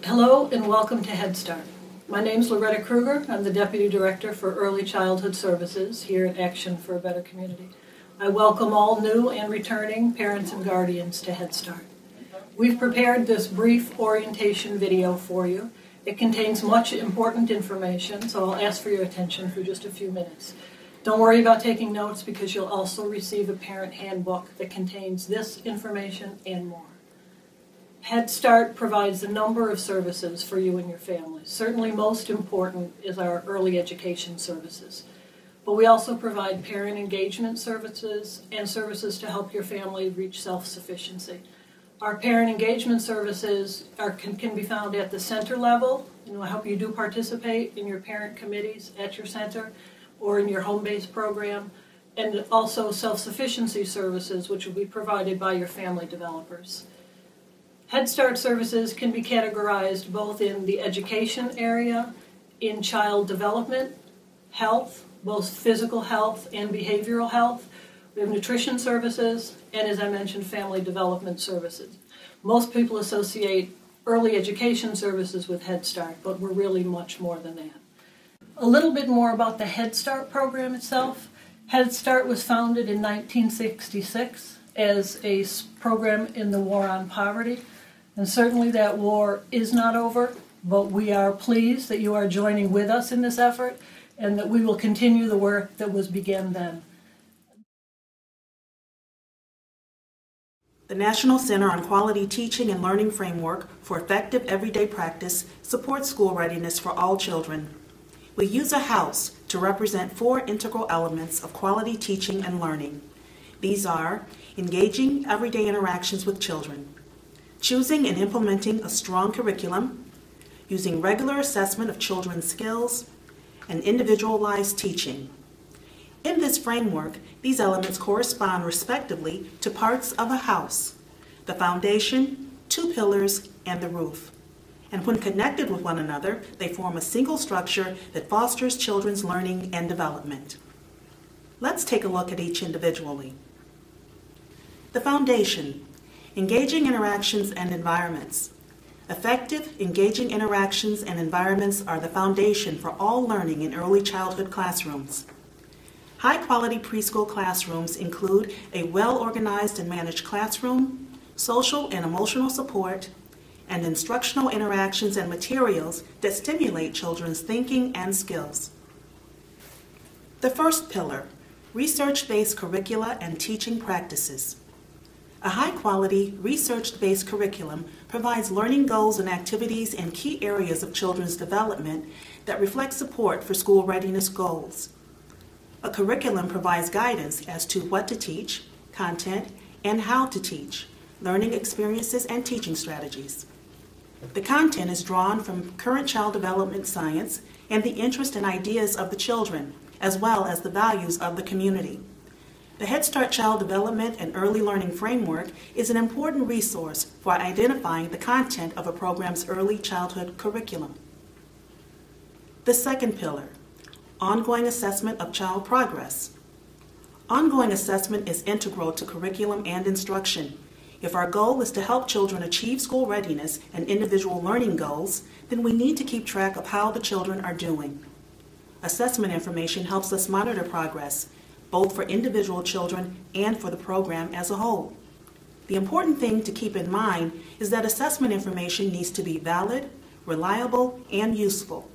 Hello and welcome to Head Start. My name is Loretta Kruger. I'm the Deputy Director for Early Childhood Services here at Action for a Better Community. I welcome all new and returning parents and guardians to Head Start. We've prepared this brief orientation video for you. It contains much important information, so I'll ask for your attention for just a few minutes. Don't worry about taking notes because you'll also receive a parent handbook that contains this information and more. Head Start provides a number of services for you and your family. Certainly most important is our early education services. But we also provide parent engagement services and services to help your family reach self-sufficiency. Our parent engagement services can be found at the center level. I hope you do participate in your parent committees at your center or in your home-based program, and also self-sufficiency services, which will be provided by your family developers. Head Start services can be categorized both in the education area, in child development, health, both physical health and behavioral health. We have nutrition services, and as I mentioned, family development services. Most people associate early education services with Head Start, but we're really much more than that. A little bit more about the Head Start program itself. Head Start was founded in 1966 as a program in the war on poverty. And certainly that war is not over, but we are pleased that you are joining with us in this effort and that we will continue the work that was begun then. The National Center on Quality Teaching and Learning Framework for Effective Everyday Practice supports school readiness for all children. We use a house to represent 4 integral elements of quality teaching and learning. These are engaging everyday interactions with children, choosing and implementing a strong curriculum, using regular assessment of children's skills, and individualized teaching. In this framework, these elements correspond respectively to parts of a house: the foundation, 2 pillars, and the roof. And when connected with one another, they form a single structure that fosters children's learning and development. Let's take a look at each individually. The foundation: engaging interactions and environments. Effective, engaging interactions and environments are the foundation for all learning in early childhood classrooms. High-quality preschool classrooms include a well-organized and managed classroom, social and emotional support, and instructional interactions and materials that stimulate children's thinking and skills. The first pillar: research-based curricula and teaching practices. A high-quality, research-based curriculum provides learning goals and activities in key areas of children's development that reflect support for school readiness goals. A curriculum provides guidance as to what to teach, content, and how to teach, learning experiences, and teaching strategies. The content is drawn from current child development science and the interest and ideas of the children, as well as the values of the community. The Head Start Child Development and Early Learning Framework is an important resource for identifying the content of a program's early childhood curriculum. The second pillar: ongoing assessment of child progress. Ongoing assessment is integral to curriculum and instruction. If our goal is to help children achieve school readiness and individual learning goals, then we need to keep track of how the children are doing. Assessment information helps us monitor progress, both for individual children and for the program as a whole. The important thing to keep in mind is that assessment information needs to be valid, reliable, and useful.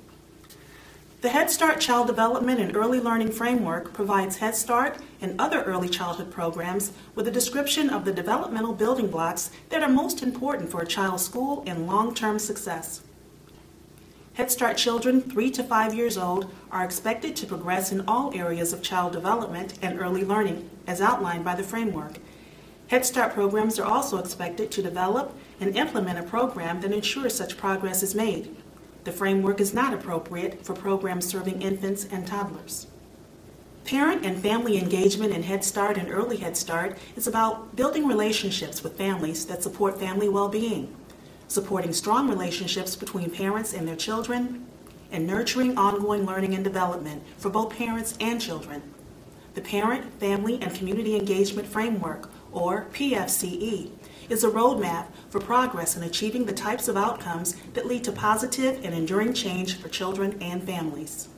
The Head Start Child Development and Early Learning Framework provides Head Start and other early childhood programs with a description of the developmental building blocks that are most important for a child's school and long-term success. Head Start children 3 to 5 years old are expected to progress in all areas of child development and early learning, as outlined by the framework. Head Start programs are also expected to develop and implement a program that ensures such progress is made. The framework is not appropriate for programs serving infants and toddlers. Parent and family engagement in Head Start and Early Head Start is about building relationships with families that support family well-being, supporting strong relationships between parents and their children, and nurturing ongoing learning and development for both parents and children. The Parent, Family, and Community Engagement Framework, or PFCE, is a roadmap for progress in achieving the types of outcomes that lead to positive and enduring change for children and families.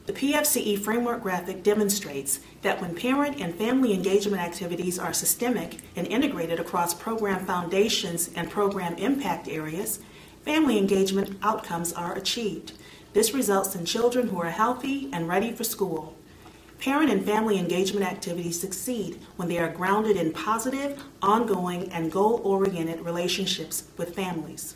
The PFCE framework graphic demonstrates that when parent and family engagement activities are systemic and integrated across program foundations and program impact areas, family engagement outcomes are achieved. This results in children who are healthy and ready for school. Parent and family engagement activities succeed when they are grounded in positive, ongoing, and goal-oriented relationships with families.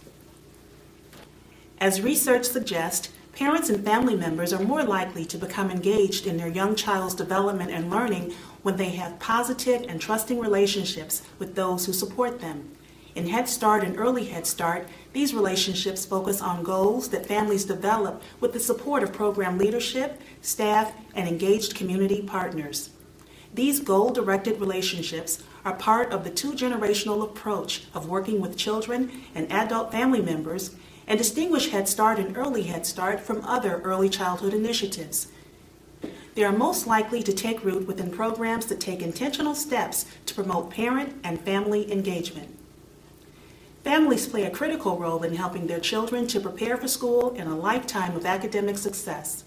As research suggests, parents and family members are more likely to become engaged in their young child's development and learning when they have positive and trusting relationships with those who support them. In Head Start and Early Head Start, these relationships focus on goals that families develop with the support of program leadership, staff, and engaged community partners. These goal-directed relationships are part of the two-generational approach of working with children and adult family members and distinguish Head Start and Early Head Start from other early childhood initiatives. They are most likely to take root within programs that take intentional steps to promote parent and family engagement. Families play a critical role in helping their children to prepare for school and a lifetime of academic success.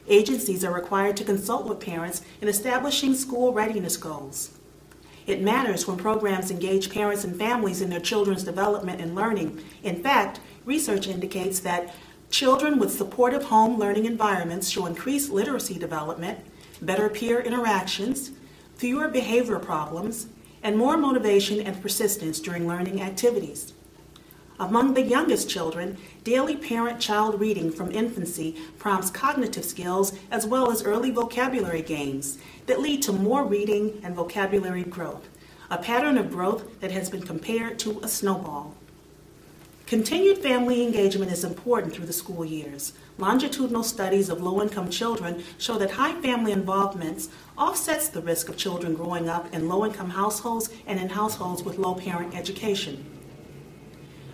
Agencies are required to consult with parents in establishing school readiness goals. It matters when programs engage parents and families in their children's development and learning. In fact, research indicates that children with supportive home learning environments show increased literacy development, better peer interactions, fewer behavior problems, and more motivation and persistence during learning activities. Among the youngest children, daily parent-child reading from infancy prompts cognitive skills as well as early vocabulary gains that lead to more reading and vocabulary growth, a pattern of growth that has been compared to a snowball. Continued family engagement is important through the school years. Longitudinal studies of low-income children show that high family involvement offsets the risk of children growing up in low-income households and in households with low parent education.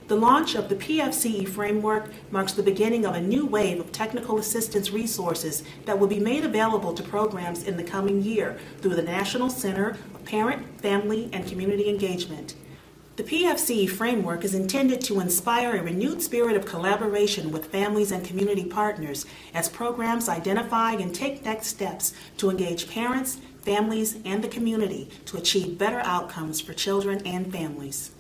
The launch of the PFCE framework marks the beginning of a new wave of technical assistance resources that will be made available to programs in the coming year through the National Center of Parent, Family, and Community Engagement. The PFCE framework is intended to inspire a renewed spirit of collaboration with families and community partners as programs identify and take next steps to engage parents, families, and the community to achieve better outcomes for children and families.